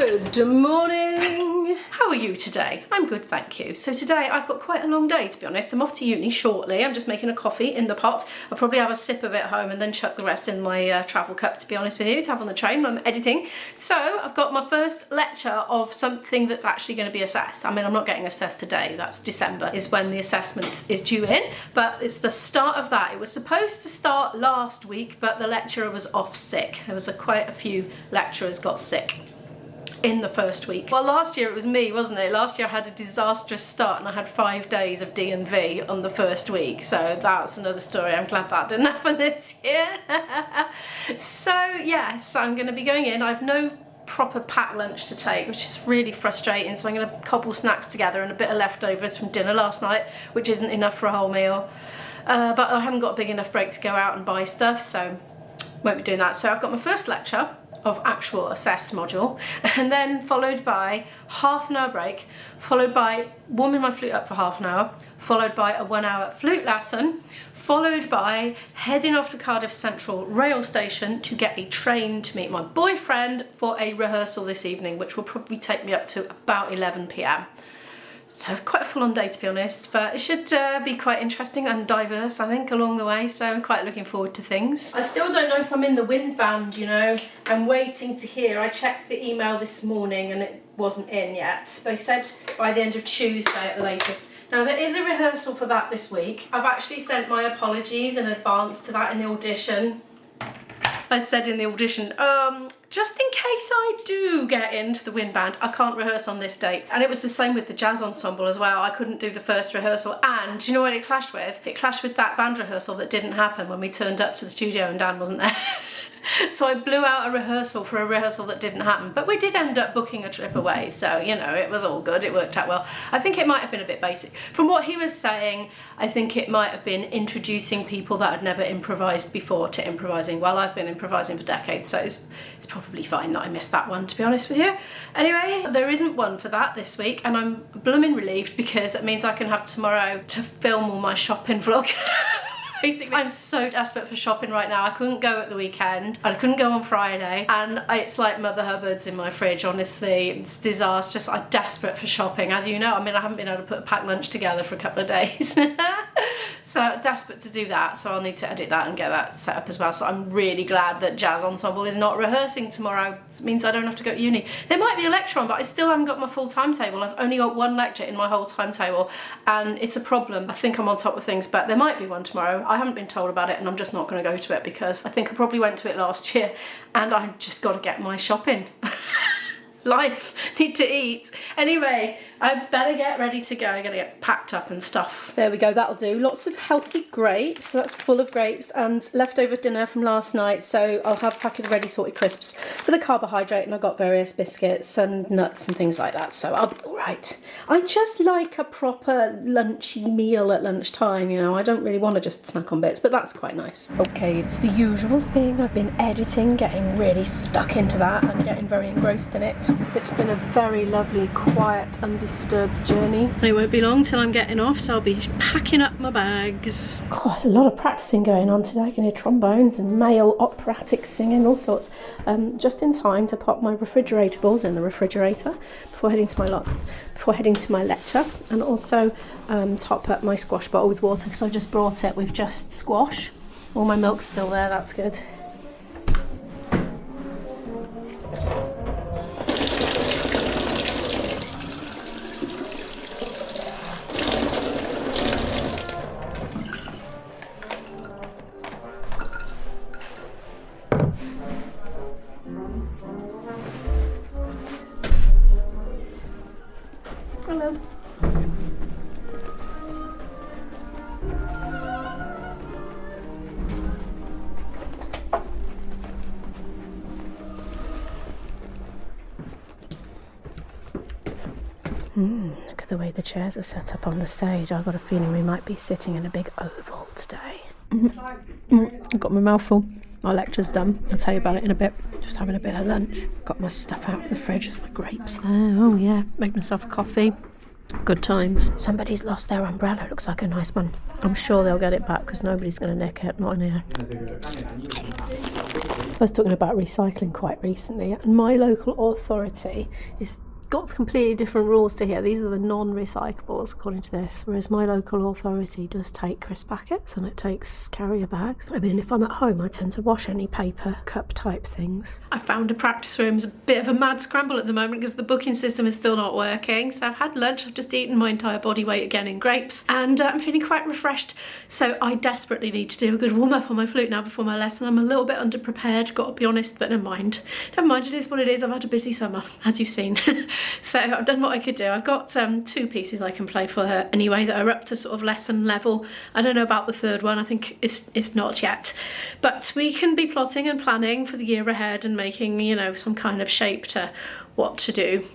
Good morning. How are you today? I'm good, thank you. So today I've got quite a long day, to be honest. I'm off to uni shortly. I'm just making a coffee in the pot. I'll probably have a sip of it at home and then chuck the rest in my travel cup, to be honest with you, to have on the train when I'm editing. So I've got my first lecture of something that's actually going to be assessed. I mean, I'm not getting assessed today. That's December is when the assessment is due in, but it's the start of that. It was supposed to start last week, but the lecturer was off sick. There was quite a few lecturers got sick in the first week. Well, last year it was me, wasn't it? Last year I had a disastrous start and I had 5 days of D&V on the first week, so that's another story. I'm glad that didn't happen this year. So yes, I'm going to be going in. I've no proper packed lunch to take, which is really frustrating, so I'm going to cobble snacks together and a bit of leftovers from dinner last night, which isn't enough for a whole meal. But I haven't got a big enough break to go out and buy stuff, so won't be doing that. So I've got my first lecture of actual assessed module, and then followed by half an hour break, followed by warming my flute up for half an hour, followed by a 1 hour flute lesson, followed by heading off to Cardiff Central rail station to get a train to meet my boyfriend for a rehearsal this evening, which will probably take me up to about 11 PM. So quite a full-on day, to be honest, but it should be quite interesting and diverse, I think, along the way, so I'm quite looking forward to things. I still don't know if I'm in the wind band, you know. I'm waiting to hear. I checked the email this morning and it wasn't in yet. They said by the end of Tuesday at the latest. Now, there is a rehearsal for that this week. I've actually sent my apologies in advance to that in the audition. I said in the audition, just in case I do get into the wind band, I can't rehearse on this date. And it was the same with the jazz ensemble as well. I couldn't do the first rehearsal. And do you know what it clashed with? It clashed with that band rehearsal that didn't happen when we turned up to the studio and Dan wasn't there. So I blew out a rehearsal for a rehearsal that didn't happen, but we did end up booking a trip away, so you know, it was all good, it worked out well. I think it might have been a bit basic. From what he was saying, I think it might have been introducing people that had never improvised before to improvising. Well, I've been improvising for decades, so it's probably fine that I missed that one, to be honest with you. Anyway, there isn't one for that this week, and I'm blooming relieved because it means I can have tomorrow to film all my shopping vlog. Basically, I'm so desperate for shopping right now. I couldn't go at the weekend, I couldn't go on Friday, and it's like Mother Hubbard's in my fridge, honestly. It's disastrous. I'm desperate for shopping, as you know. I mean, I haven't been able to put a packed lunch together for a couple of days. So desperate to do that, so I'll need to edit that and get that set up as well. So I'm really glad that Jazz Ensemble is not rehearsing tomorrow. It means I don't have to go to uni. There might be a lecture on, but I still haven't got my full timetable. I've only got one lecture in my whole timetable, and it's a problem. I think I'm on top of things, but there might be one tomorrow. I haven't been told about it, and I'm just not going to go to it because I think I probably went to it last year, and I just got to get my shopping. Life, need to eat. Anyway, I better get ready to go. I'm gonna get packed up and stuff. There we go, that'll do. Lots of healthy grapes. So that's full of grapes and leftover dinner from last night. So I'll have a packet of ready salted crisps for the carbohydrate, and I've got various biscuits and nuts and things like that. So I'll be all right. I just like a proper lunchy meal at lunchtime, you know. I don't really want to just snack on bits, but that's quite nice. Okay, it's the usual thing. I've been editing, getting really stuck into that and getting very engrossed in it. It's been a very lovely, quiet, undisturbed journey. And it won't be long till I'm getting off, so I'll be packing up my bags. Oh, there's a lot of practicing going on today. I can hear trombones and male operatic singing, all sorts. Just in time to pop my refrigeratables in the refrigerator before heading to my lecture, and also top up my squash bottle with water because I just brought it with just squash. All my milk's still there, that's good. Hello. Look at the way the chairs are set up on the stage. I've got a feeling we might be sitting in a big oval today. I've got my mouth full. My lecture's done. I'll tell you about it in a bit. Just having a bit of lunch. Got my stuff out of the fridge. There's my grapes there. Oh yeah, made myself a coffee. Good times. Somebody's lost their umbrella. Looks like a nice one. I'm sure they'll get it back because nobody's going to nick it. Not in here. I was talking about recycling quite recently, and my local authority is got completely different rules to here. These are the non-recyclables according to this, whereas my local authority does take crisp packets and it takes carrier bags. I mean, if I'm at home I tend to wash any paper cup type things. I found a practice room. It's a bit of a mad scramble at the moment because the booking system is still not working. So I've had lunch, I've just eaten my entire body weight again in grapes, and I'm feeling quite refreshed. So I desperately need to do a good warm up on my flute now before my lesson. I'm a little bit underprepared, got to be honest, but never mind. Never mind, it is what it is. I've had a busy summer, as you've seen. So I've done what I could do. I've got 2 pieces I can play for her anyway that are up to sort of lesson level. I don't know about the third one. I think it's not yet. But we can be plotting and planning for the year ahead and making, you know, some kind of shape to what to do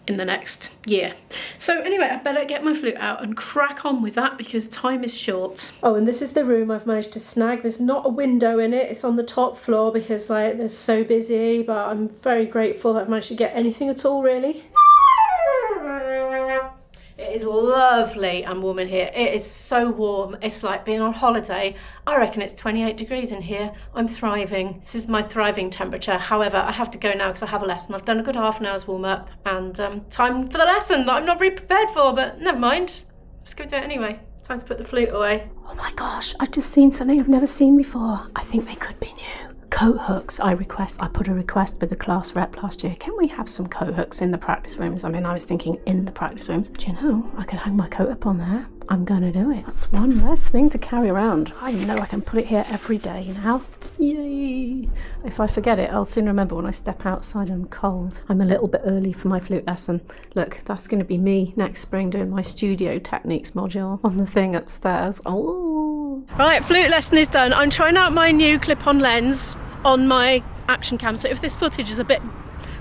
in the next year. So anyway, I better get my flute out and crack on with that because time is short. Oh, and this is the room I've managed to snag. There's not a window in it. It's on the top floor because like they're so busy, but I'm very grateful that I've managed to get anything at all really. It is lovely and warm in here. It is so warm. It's like being on holiday. I reckon it's 28 degrees in here. I'm thriving. This is my thriving temperature. However, I have to go now because I have a lesson. I've done a good half an hour's warm up and time for the lesson that I'm not very prepared for, but never mind. Let's go do it anyway. Time to put the flute away. Oh my gosh, I've just seen something I've never seen before. I think they could be new. Coat hooks. I put a request with the class rep last year. Can we have some coat hooks in the practice rooms? I mean, I was thinking in the practice rooms. Do you know, I could hang my coat up on there. I'm gonna do it. That's one less thing to carry around. I know I can put it here every day now. Yay! If I forget it, I'll soon remember when I step outside and I'm cold. I'm a little bit early for my flute lesson. Look, that's gonna be me next spring doing my studio techniques module on the thing upstairs. Oh! Right, flute lesson is done. I'm trying out my new clip-on lens on my action cam, so if this footage is a bit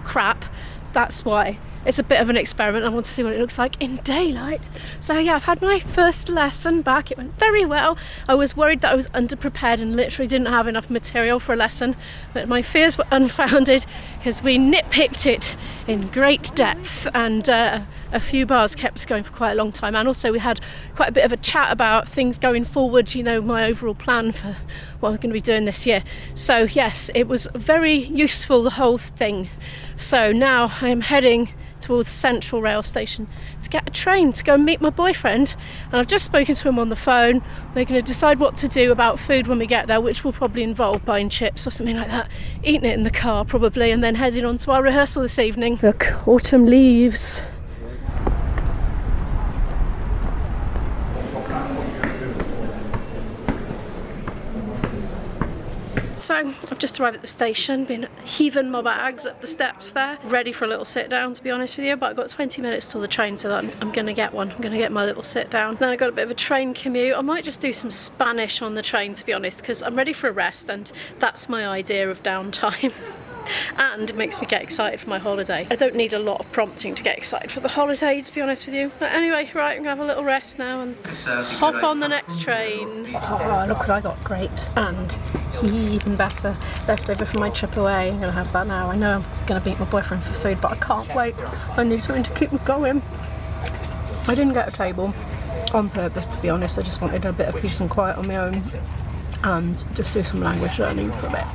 crap, that's why. It's a bit of an experiment. I want to see what it looks like in daylight. So yeah, I've had my first lesson back. It went very well. I was worried that I was underprepared and literally didn't have enough material for a lesson, but my fears were unfounded because we nitpicked it in great depth, and a few bars kept us going for quite a long time, and also we had quite a bit of a chat about things going forward, you know, my overall plan for what I'm going to be doing this year. So yes, it was very useful, the whole thing. So now I am heading towards Central Rail Station to get a train to go and meet my boyfriend, and I've just spoken to him on the phone. We're going to decide what to do about food when we get there, which will probably involve buying chips or something like that, eating it in the car probably, and then heading on to our rehearsal this evening. Look, autumn leaves. So I've just arrived at the station, been heaving my bags up the steps there, ready for a little sit down to be honest with you, but I've got 20 minutes till the train, so that I'm going to get one. I'm going to get my little sit down. Then I've got a bit of a train commute. I might just do some Spanish on the train to be honest, because I'm ready for a rest and that's my idea of downtime. And it makes me get excited for my holiday. I don't need a lot of prompting to get excited for the holiday, to be honest with you. But anyway, right, I'm gonna have a little rest now and hop on the next train. Oh, look what I got, grapes and even better leftover from my trip away. I'm gonna have that now. I know I'm gonna beat my boyfriend for food, but I can't wait. I need something to keep me going. I didn't get a table on purpose, to be honest. I just wanted a bit of peace and quiet on my own and just do some language learning for a bit.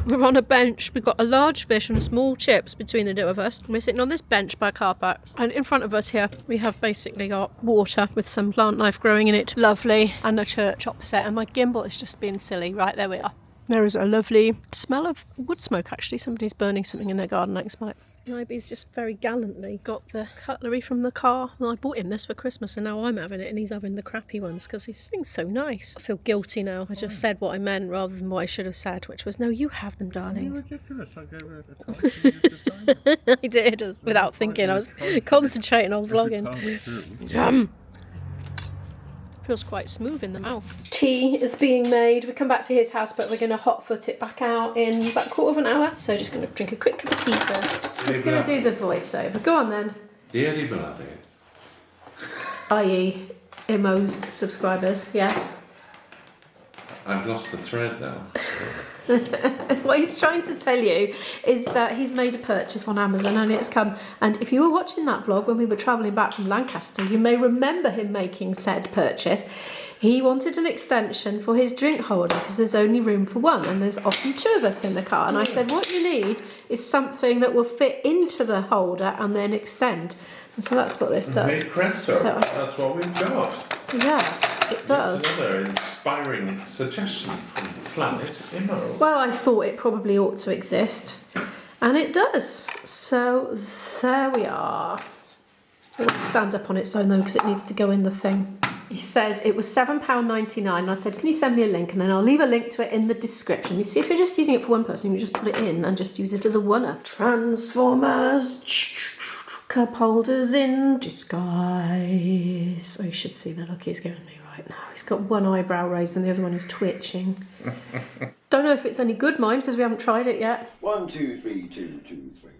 We're on a bench. We've got a large fish and small chips between the two of us. We're sitting on this bench by a car park, and in front of us here we have basically got water with some plant life growing in it. Lovely. And a church opposite, and my gimbal is just being silly. Right, there we are. There is a lovely smell of wood smoke actually. Somebody's burning something in their garden, I can smell it. Ivy's just very gallantly got the cutlery from the car. And I bought him this for Christmas and now I'm having it and he's having the crappy ones because he's being so nice. I feel guilty now. I just said what I meant rather than what I should have said, which was, no, you have them, darling. You're ridiculous. I gave her a time. I did, without thinking. I was concentrating on vlogging. Feels quite smooth in the mouth. Tea is being made. We come back to his house, but we're going to hot foot it back out in about a quarter of an hour. So just going to drink a quick cup of tea first. He's going to do the voiceover. Go on then. Dearly beloved. I.e. Imo's subscribers, yes. I've lost the thread now. What he's trying to tell you is that he's made a purchase on Amazon and it's come. And if you were watching that vlog when we were travelling back from Lancaster, you may remember him making said purchase. He wanted an extension for his drink holder because there's only room for one and there's often two of us in the car. And I said, what you need is something that will fit into the holder and then extend. And so that's what this does. Presto, So, that's what we've got. Yes, it does. That's another inspiring suggestion from Planet Imo. Well, I thought it probably ought to exist, and it does. So there we are. It won't stand up on its own though because it needs to go in the thing. He says it was £7.99 and I said, can you send me a link? And then I'll leave a link to it in the description. You see, if you're just using it for one person, you just put it in and just use it as a oneer. Transformers, cup holders in disguise. Oh, you should see the look he's giving me right now. He's got one eyebrow raised and the other one is twitching. Don't know if it's any good, mind, because we haven't tried it yet. 1, 2, 3, 2, 2, 3.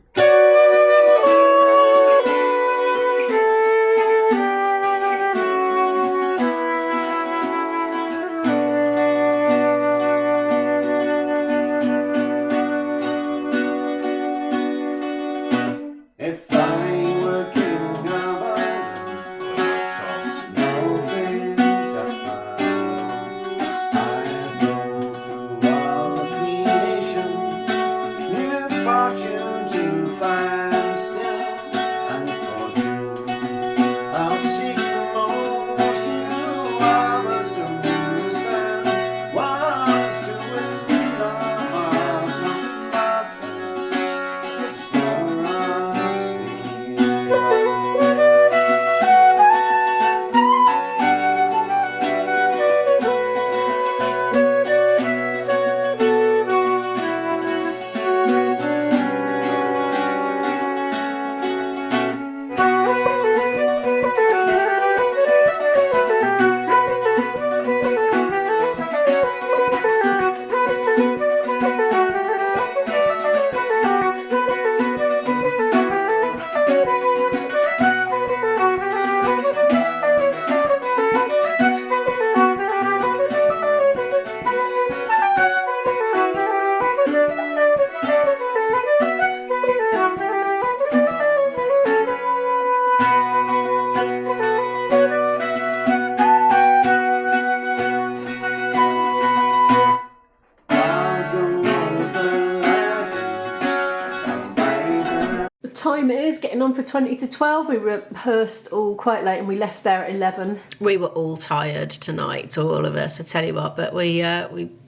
Time it is getting on for 20 to 12. We rehearsed all quite late and we left there at 11. We were all tired tonight, all of us, I tell you what, but we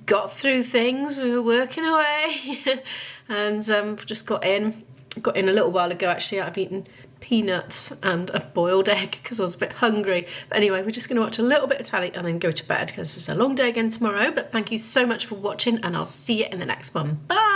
got through things. We were working away and just got in a little while ago. Actually, I've eaten peanuts and a boiled egg because I was a bit hungry. But anyway, we're just going to watch a little bit of telly and then go to bed because it's a long day again tomorrow. But thank you so much for watching and I'll see you in the next one. Bye.